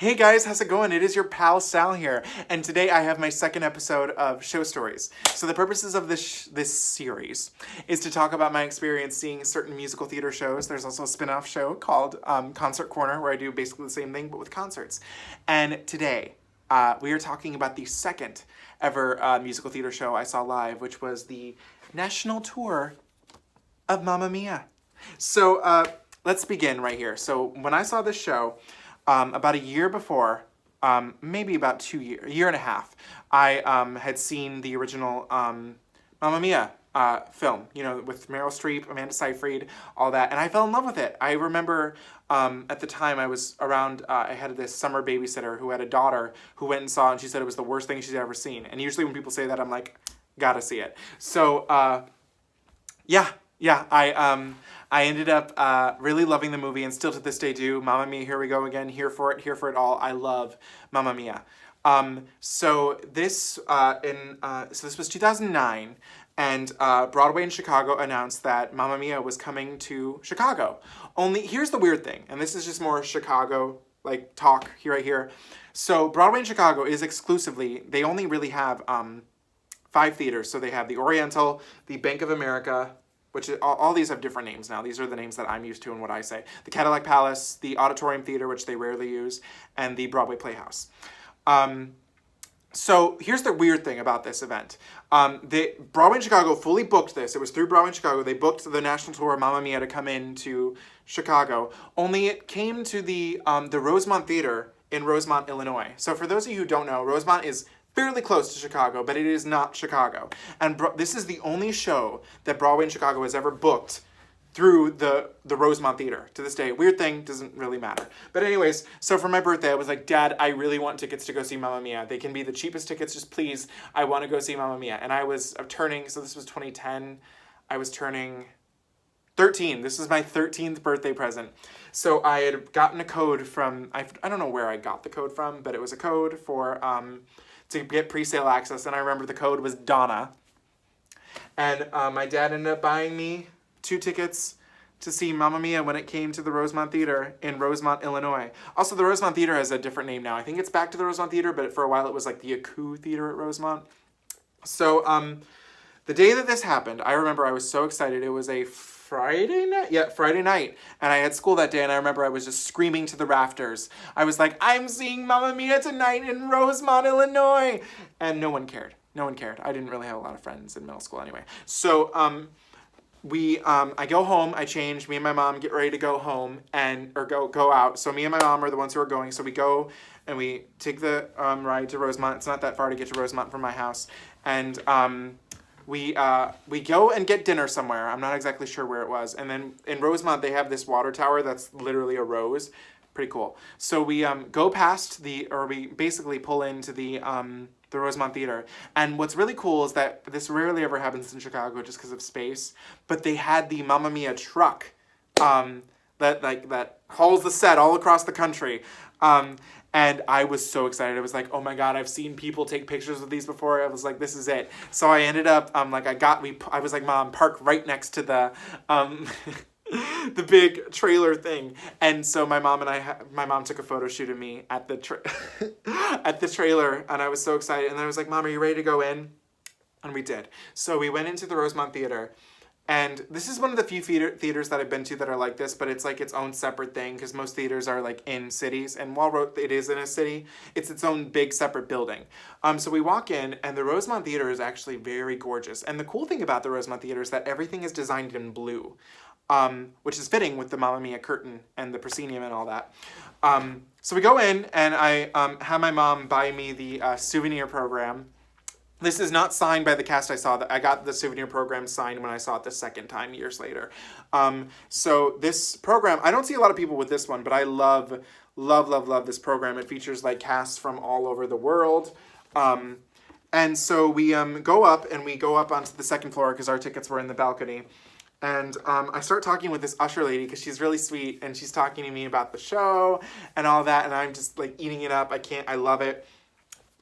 Hey guys, how's it going? It is your pal Sal here, and today I have my second episode of Show Stories. So the purposes of this series is to talk about my experience seeing certain musical theater shows. There's also a spin-off show called Concert Corner, where I do basically the same thing but with concerts. And today we are talking about the second ever musical theater show I saw live, which was the national tour of Mamma Mia. So let's begin right here. So when I saw this show, about a year before, maybe about a year and a half, I had seen the original Mamma Mia film, with Meryl Streep, Amanda Seyfried, all that, and I fell in love with it. I remember at the time I was around, I had this summer babysitter who had a daughter who went and saw it, and she said it was the worst thing she's ever seen. And usually when people say that, I'm like, gotta see it. So, I ended up really loving the movie and still to this day do. Mamma Mia, here we go again. Here for it all. I love Mamma Mia. So this was 2009, and Broadway in Chicago announced that Mamma Mia was coming to Chicago. Only here's the weird thing, and this is just more Chicago talk right here. So Broadway in Chicago is exclusively, they only really have 5 theaters. So they have the Oriental, the Bank of America, which all these have different names now. These are the names that I'm used to and what I say. The Cadillac Palace, the Auditorium Theater, which they rarely use, and the Broadway Playhouse. So here's the weird thing about this event. Broadway in Chicago fully booked this. It was through Broadway in Chicago. They booked the national tour of Mamma Mia to come into Chicago. Only it came to the Rosemont Theatre in Rosemont, Illinois. So for those of you who don't know, Rosemont is fairly close to Chicago, but it is not Chicago. And this is the only show that Broadway in Chicago has ever booked through the Rosemont Theatre to this day. Weird thing, doesn't really matter. But anyways, so for my birthday, I was like, Dad, I really want tickets to go see Mamma Mia. They can be the cheapest tickets, just please. I want to go see Mamma Mia. And I was turning, so this was 2010, I was turning 13. This was my 13th birthday present. So I had gotten a code from, I don't know where I got the code from, but it was a code for, to get pre-sale access, and I remember the code was Donna. And my dad ended up buying me 2 tickets to see Mamma Mia when it came to the Rosemont Theatre in Rosemont, Illinois. Also, the Rosemont Theatre has a different name now. I think it's back to the Rosemont Theatre, but for a while it was like the Aku Theatre at Rosemont. So the day that this happened, I remember I was so excited. It was a Friday night? Yeah, Friday night. And I had school that day, and I remember I was just screaming to the rafters. I was like, I'm seeing Mamma Mia tonight in Rosemont, Illinois! And no one cared. No one cared. I didn't really have a lot of friends in middle school anyway. So, I go home, I change, me and my mom get ready to go home, or go out. So me and my mom are the ones who are going. So we go, and we take the ride to Rosemont. It's not that far to get to Rosemont from my house. And, we go and get dinner somewhere. I'm not exactly sure where it was. And then in Rosemont, they have this water tower that's literally a rose. Pretty cool. So we go past we basically pull into the Rosemont Theatre. And what's really cool is that this rarely ever happens in Chicago just because of space. But they had the Mamma Mia truck that hauls the set all across the country. And I was so excited. I was like, oh my God, I've seen people take pictures of these before. I was like, this is it. So I ended up, I was like, Mom, park right next to the, the big trailer thing. And so my mom took a photo shoot of me at the trailer, and I was so excited. And then I was like, Mom, are you ready to go in? And we did. So we went into the Rosemont Theatre. And this is one of the few theaters that I've been to that are like this, but it's like its own separate thing because most theaters are like in cities. And while it is in a city, it's its own big separate building. So we walk in, and the Rosemont Theatre is actually very gorgeous. And the cool thing about the Rosemont Theatre is that everything is designed in blue, which is fitting with the Mamma Mia curtain and the proscenium and all that. So we go in, and I have my mom buy me the souvenir program. This is not signed by the cast I saw. I got the souvenir program signed when I saw it the second time years later. So this program, I don't see a lot of people with this one, but I love this program. It features like casts from all over the world. And so we go up onto the second floor because our tickets were in the balcony. And I start talking with this usher lady because she's really sweet, and she's talking to me about the show and all that, and I'm just like eating it up. I love it.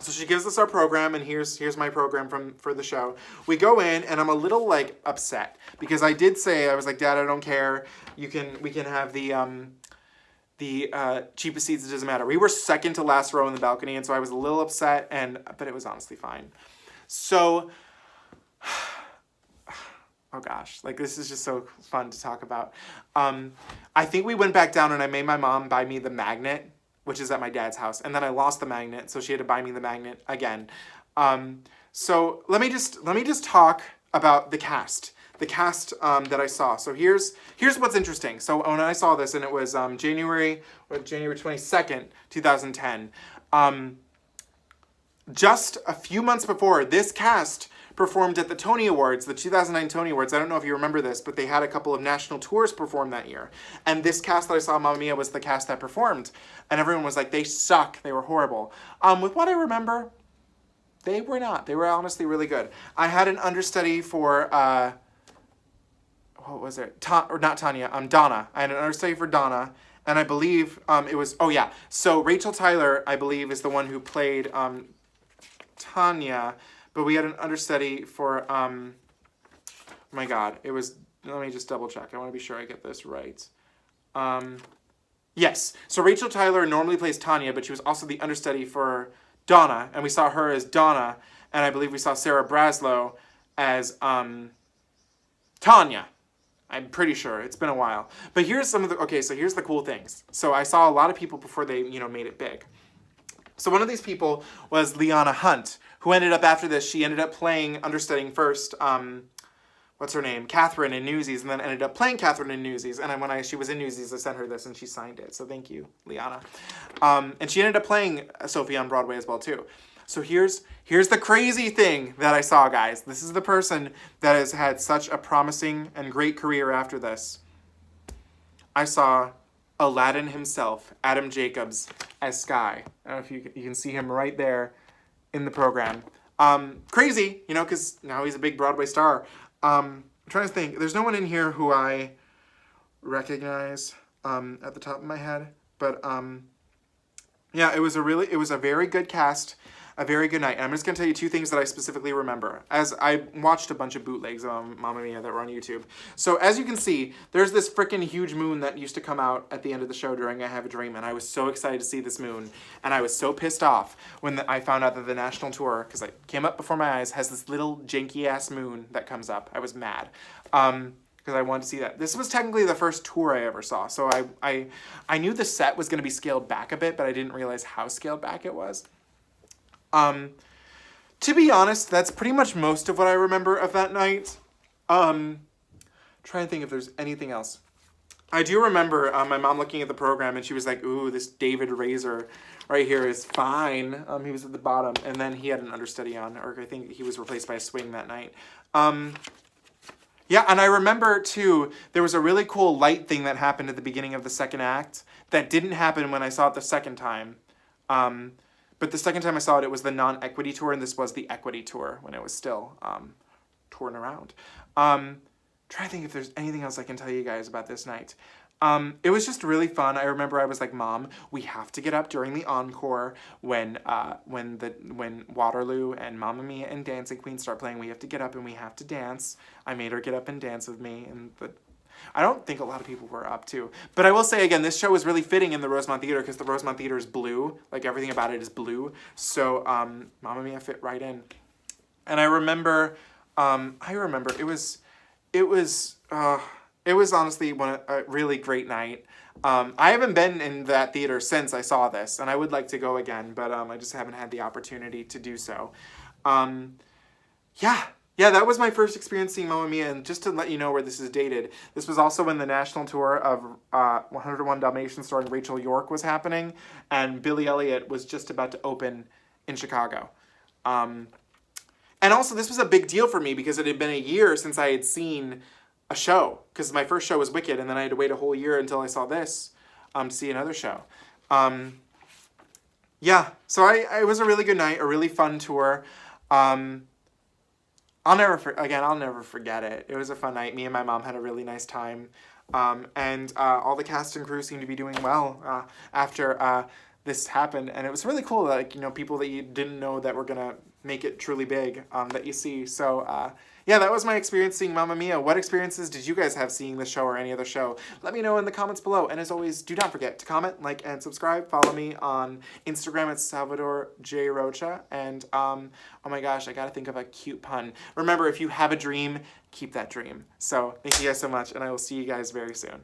So she gives us our program, and here's my program for the show. We go in, and I'm a little like upset because I did say, I was like, Dad, I don't care. We can have the cheapest seats, it doesn't matter. We were second to last row in the balcony, and so I was a little upset, but it was honestly fine. So, oh gosh, like this is just so fun to talk about. I think we went back down and I made my mom buy me the magnet, which is at my dad's house, and then I lost the magnet, so she had to buy me the magnet again. So let me just talk about the cast. The cast that I saw. So here's what's interesting. So when I saw this, and it was January 22nd, 2010, just a few months before, this cast performed at the Tony Awards, the 2009 Tony Awards. I don't know if you remember this, but they had a couple of national tours perform that year. And this cast that I saw, Mamma Mia, was the cast that performed. And everyone was like, they suck, they were horrible. With what I remember, they were not. They were honestly really good. I had an understudy for... what was it? Not Tanya, Donna. I had an understudy for Donna, and I believe it was, oh yeah. So Rachel Tyler, I believe, is the one who played Tanya, but we had an understudy for, oh my God, it was, let me just double check. I want to be sure I get this right. Yes, so Rachel Tyler normally plays Tanya, but she was also the understudy for Donna, and we saw her as Donna, and I believe we saw Sarah Braslow as Tanya. I'm pretty sure. It's been a while. But here's some of the... Okay, so here's the cool things. So I saw a lot of people before they, made it big. So one of these people was Lianna Hunt, who ended up, after this, she ended up understudying first, what's her name? Catherine in Newsies, and then ended up playing Catherine in Newsies. And when she was in Newsies, I sent her this, and she signed it. So thank you, Lianna. And she ended up playing Sophie on Broadway as well, too. So here's the crazy thing that I saw, guys. This is the person that has had such a promising and great career after this. I saw Aladdin himself, Adam Jacobs, as Sky. I don't know if you can see him right there in the program. Crazy, because now he's a big Broadway star. I'm trying to think. There's no one in here who I recognize at the top of my head. But yeah, it was a very good cast. A very good night. And I'm just going to tell you two things that I specifically remember, as I watched a bunch of bootlegs of Mamma Mia that were on YouTube. So as you can see, there's this freaking huge moon that used to come out at the end of the show during I Have a Dream, and I was so excited to see this moon, and I was so pissed off when I found out that the national tour, because it came up before my eyes, has this little janky-ass moon that comes up. I was mad. Because I wanted to see that. This was technically the first tour I ever saw, so I knew the set was going to be scaled back a bit, but I didn't realize how scaled back it was. To be honest, that's pretty much most of what I remember of that night. Trying to think if there's anything else. I do remember my mom looking at the program and she was like, ooh, this David Razor right here is fine. He was at the bottom, and then he had an understudy on, or I think he was replaced by a swing that night. Yeah, and I remember, too, there was a really cool light thing that happened at the beginning of the second act that didn't happen when I saw it the second time. But the second time I saw it, it was the non-equity tour, and this was the equity tour when it was still touring around. Trying to think if there's anything else I can tell you guys about this night. It was just really fun. I remember I was like, Mom, we have to get up during the encore when Waterloo and Mamma Mia and Dancing Queen start playing. We have to get up and we have to dance. I made her get up and dance with me, and I don't think a lot of people were up to. But I will say, again, this show was really fitting in the Rosemont Theatre because the Rosemont Theatre is blue. Like, everything about it is blue. So, Mamma Mia fit right in. And I remember it was honestly a really great night. I haven't been in that theater since I saw this, and I would like to go again, but I just haven't had the opportunity to do so. Yeah, that was my first experience seeing Mamma Mia, and just to let you know where this is dated, this was also when the national tour of 101 Dalmatians starring Rachel York was happening, and Billy Elliot was just about to open in Chicago. And also, this was a big deal for me because it had been a year since I had seen a show, because my first show was Wicked, and then I had to wait a whole year until I saw this to see another show. Yeah, so it was a really good night, a really fun tour. I'll never forget it. It was a fun night. Me and my mom had a really nice time. And all the cast and crew seemed to be doing well after this happened, and it was really cool, like, you know, people that you didn't know that were gonna make it truly big, that you see. So yeah, that was my experience seeing Mamma Mia. What experiences did you guys have seeing this show or any other show? Let me know in the comments below. And as always, do not forget to comment, like, and subscribe. Follow me on Instagram at Salvador J. Rocha. And oh my gosh, I gotta think of a cute pun. Remember, if you have a dream, keep that dream. So thank you guys so much, and I will see you guys very soon.